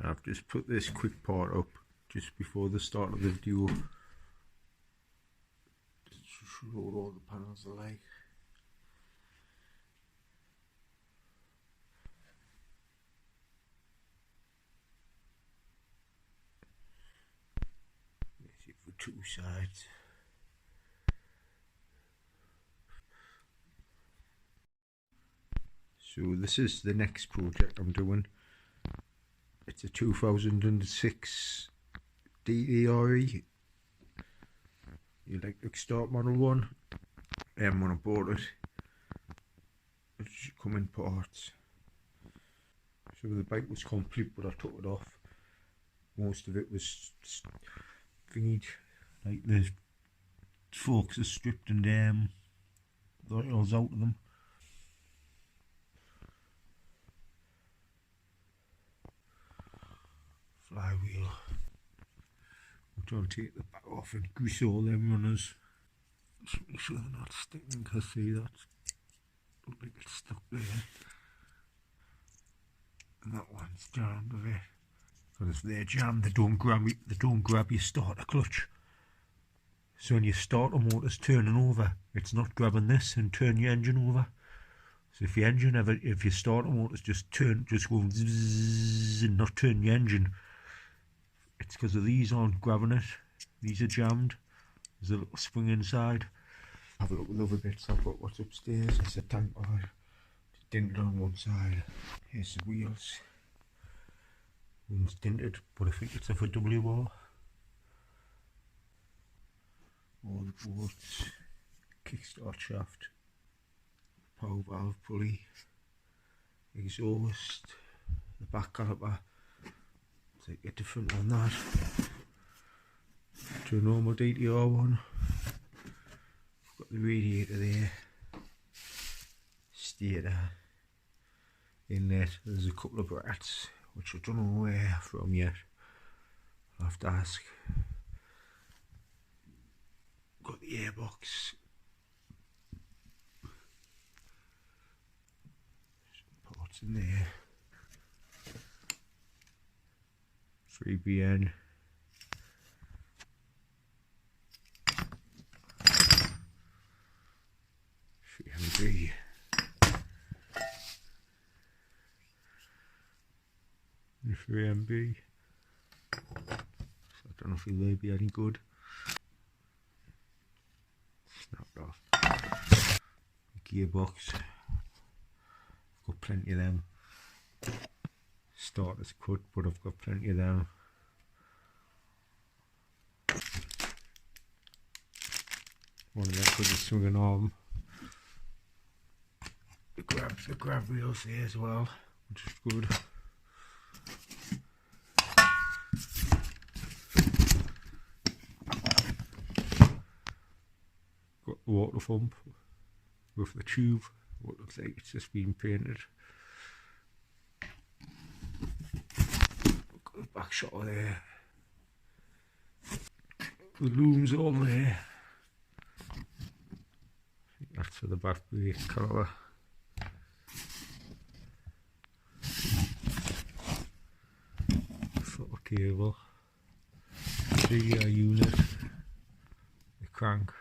I've just put this quick part up just before the start of the video. Just to show what all the panels are like. There's it for two sides. So this is the next project I'm doing. It's a 2006 dt125re. You like the start model one. When I bought it, it should come in parts. So the bike was complete, but I took it off. Most of it was thingied, like the forks are stripped and the oils out of them. Flywheel. I'm trying to take the back off and grease all them runners. Just make sure they're not sticking, because see that look like it's stuck there. And that one's jammed with it. Because if they're jammed, they don't grab your starter clutch. So when your starter motor's turning over, it's not grabbing this and turn your engine over. So if your starter motor's just going zzz and not turn your engine, it's because of these aren't grabbing it. These are jammed. There's a little spring inside. Have a look at the other bits. I've got what's upstairs. It's a tank bar. It's dinted on one side. Here's the wheels. One's dinted, but I think it's a for WR. All the boards. Kickstart shaft. Power valve pulley. Exhaust. The back caliper. Take a different on that to a normal DTR one. I've got the radiator there, stator, inlet. There's a couple of brats which I don't know where from yet. I'll have to ask. Got the airbox. Some parts in there. 3BN. MB. And 3MB. So I don't know if it will be any good. Snapped off. Gearbox. I've got plenty of them. Starters cut, but I've got plenty of them. One of them could be swinging arm. The grab wheels there as well, which is good. Got the water pump with the tube. What looks like it's just been painted. Back shot there. The loom's all there. That's for the back brake caliper. Foot cable. The unit. The crank.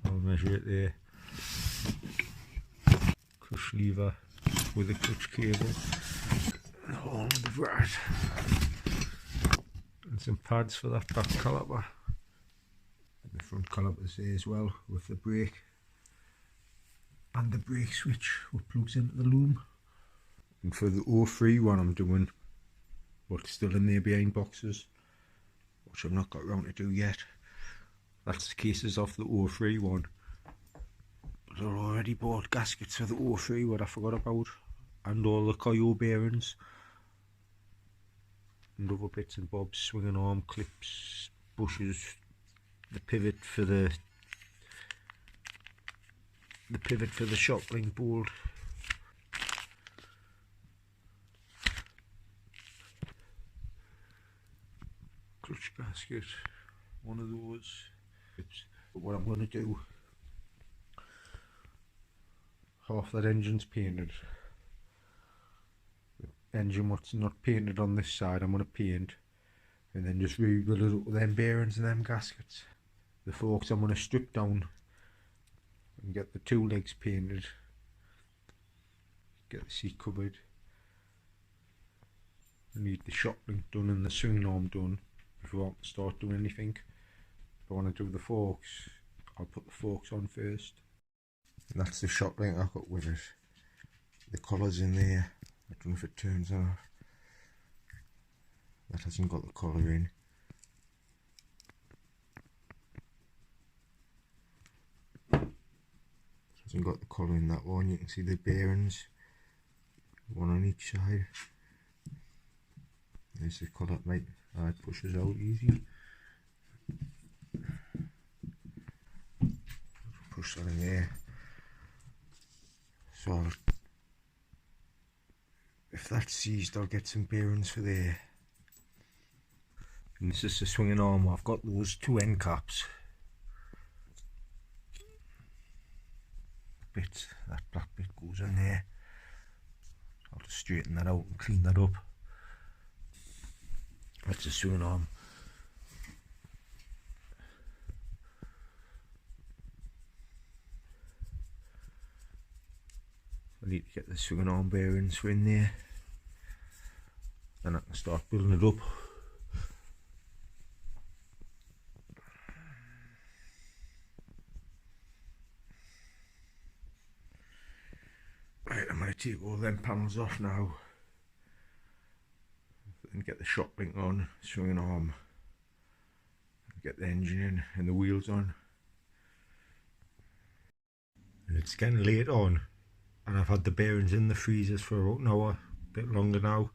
I'll measure it there. Clutch lever with a clutch cable. All of the brat. And some pads for that back caliper. And the front calipers there as well, with the brake. And the brake switch what plugs into the loom. And for the 03 one I'm doing, what's still in there behind boxes, which I've not got round to do yet. That's the cases off the 03 one. But I already bought gaskets for the 03 what I forgot about. And all the coil bearings. And other bits and bobs, swinging arm clips, bushes, the pivot for the shock link bolt. Clutch gasket, one of those. But what I'm going to do, half that engine's painted. The engine what's not painted on this side I'm going to paint, and then just rebuild it up with them bearings and them gaskets. The forks I'm going to strip down and get the two legs painted, get the seat covered. I need the shock link done and the swing arm done before I start doing anything. If I want to do the forks, I'll put the forks on first. And that's the shock link I've got with it. The collar's in there. I don't know if it turns off. That hasn't got the collar in. Hasn't got the collar in that one. You can see the bearings, one on each side. There's the collar, mate. It pushes out easy. Push that in there. So if that's seized, I'll get some bearings for there. And this is the swinging arm. I've got those two end caps. That black bit goes in there. I'll just straighten that out and clean that up. That's the swinging arm. I need to get the swinging arm bearings in there, then I can start building it up. Right, I'm going to take all them panels off now and get the shock link on, swinging arm, get the engine in and the wheels on. And it's getting late on, and I've had the bearings in the freezers for about an hour, a bit longer now,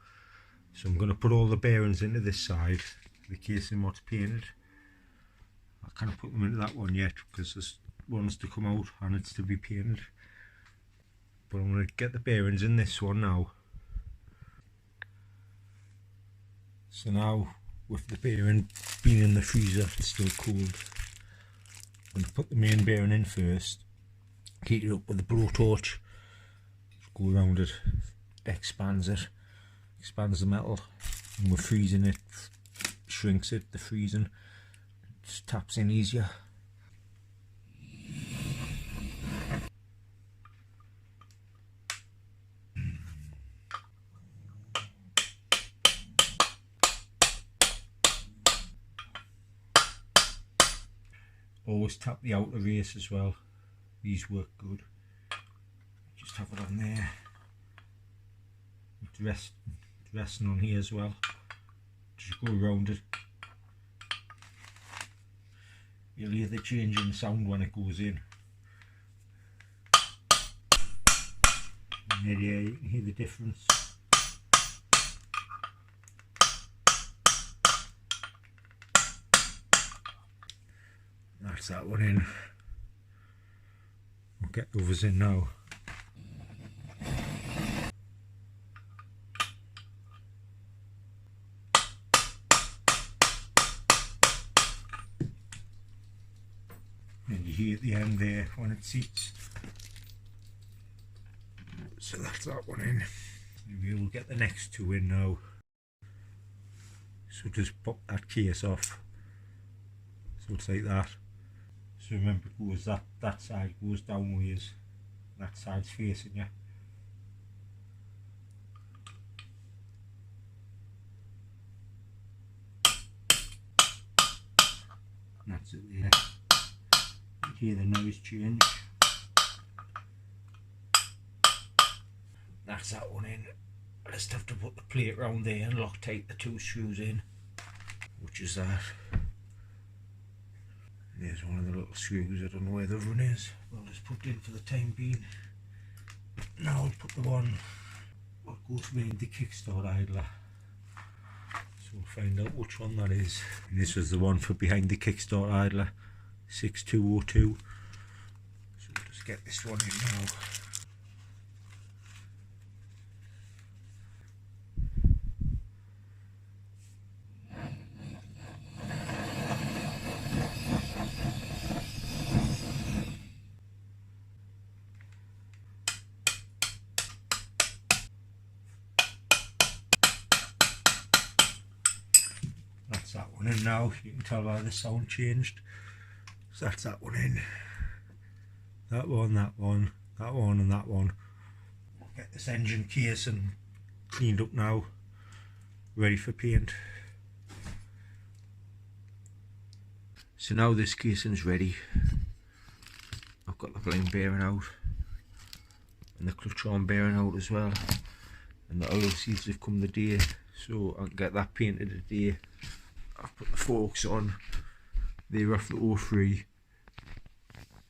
so I'm going to put all the bearings into this side, the casing what's painted. I can't put them into that one yet because there's ones to come out and it's to be painted, but I'm going to get the bearings in this one now. So now, with the bearing being in the freezer, it's still cold, I'm going to put the main bearing in first, heat it up with a blowtorch, go around it, expands the metal, and we're freezing it, shrinks it, the freezing just taps in easier. Always tap the outer race as well, these work good. Just have it on there, it's resting on here as well, just go around it. You'll hear the change in sound when it goes in, and there you can hear the difference. That's that one in. We'll get the others in now. And you hear at the end there when it seats. So that's that one in. Maybe we'll get the next two in now. So just pop that case off. So it's like that. So remember, it goes that side goes downwards, that side's facing you. And that's it there. You hear the noise change. That's that one in. I just have to put the plate round there and Loctite the two screws in, which is that. There's one of the little screws, I don't know where the other one is. I'll just put it in for the time being. Now I'll put the one what goes behind the kickstart idler. So we'll find out which one that is. And this was the one for behind the kickstart idler, 6202. So we'll just get this one in now. that one in now. You can tell by the sound changed. So that's that one in. That one, that one, that one and that one. Get this engine casing cleaned up now, ready for paint. So now this casing's ready. I've got the blind bearing out and the clutch arm bearing out as well, and the oil seals have come the day, so I can get that painted today. I've put the forks on, they're off the 03,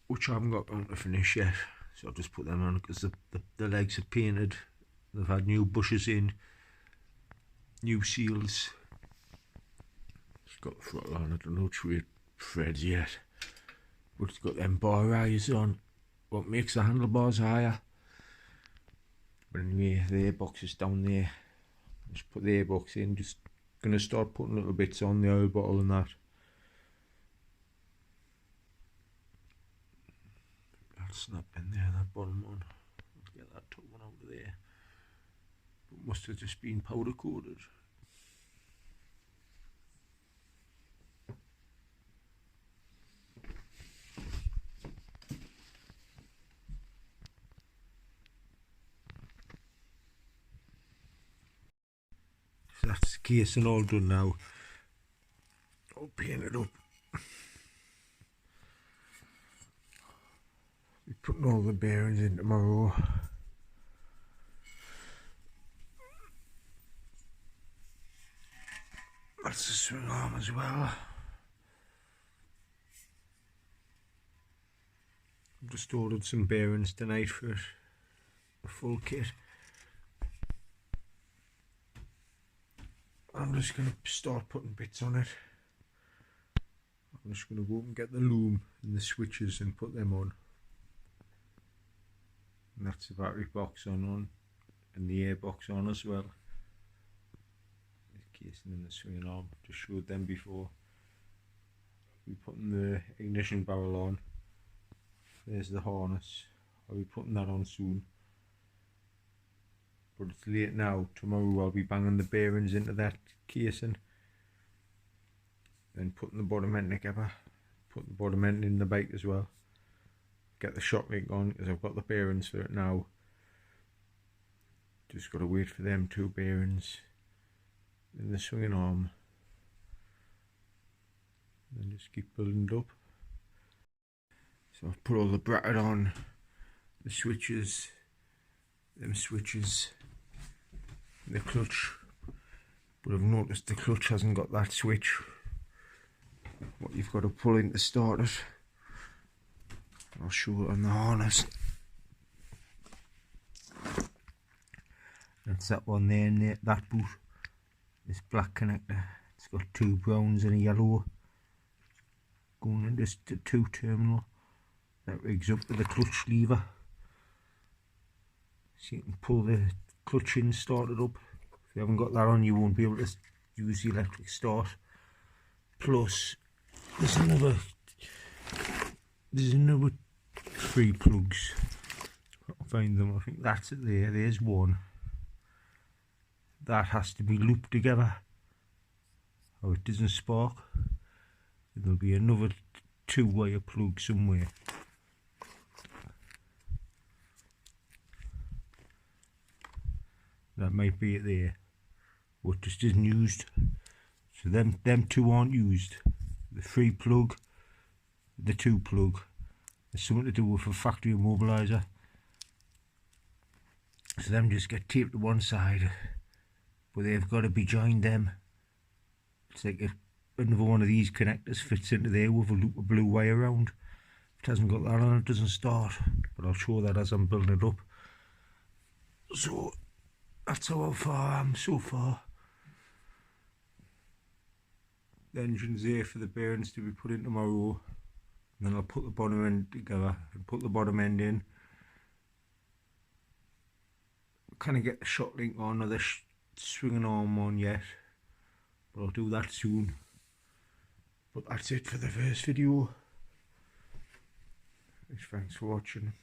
which I haven't got on to finish yet, so I'll just put them on because the legs are painted. They've had new bushes in, new seals. It's got the throttle on, I don't know which way it threads yet, but it's got them bar rise on, what makes the handlebars higher. But anyway, the airbox is down there. Just put the airbox in, just gonna start putting little bits on the oil bottle and that. That snapped in there, that bottom one. Let's get that top one out of there. But must have just been powder coated. So that's the casing all done now. All painted up. We're putting all the bearings in tomorrow. That's the swing arm as well. I've just ordered some bearings tonight for a full kit. I'm just going to start putting bits on it. I'm just going to go and get the loom and the switches and put them on. And that's the battery box on and the airbox on as well. The casing and the swinging arm, just showed them before. We're putting the ignition barrel on. There's the harness. I'll be putting that on soon. But it's late now. Tomorrow I'll be banging the bearings into that casing, then putting the bottom end together, put the bottom end in the bike as well, get the shock link on because I've got the bearings for it now. Just got to wait for them two bearings in the swinging arm, and just keep building it up. So I've put all the bracket on, the switches, them switches, the clutch, but I've noticed the clutch hasn't got that switch, what you've got to pull in to start it. I'll show it on the harness. That's that one there, and that boot, this black connector. It's got two browns and a yellow going into this two terminal. That rigs up with the clutch lever, so you can pull the clutch in, start it up. If you haven't got that on, you won't be able to use the electric start. Plus there's another 3 plugs. I'll find them. I think that's it there. There's one. That has to be looped together or it doesn't spark. There'll be another 2-wire plug somewhere. That might be it there, but just isn't used. So them two aren't used. The 3 plug, the 2 plug. There's something to do with a factory immobiliser. So them just get taped to one side, but they've got to be joined them. It's like another one of these connectors fits into there with a loop of blue wire around. If it hasn't got that on, it doesn't start. But I'll show that as I'm building it up. So that's how far I am so far. The engine's there for the bearings to be put in tomorrow. And then I'll put the bottom end together and put the bottom end in. Kind of get the shock link on or the swinging arm on yet, but I'll do that soon. But that's it for the first video. Thanks for watching.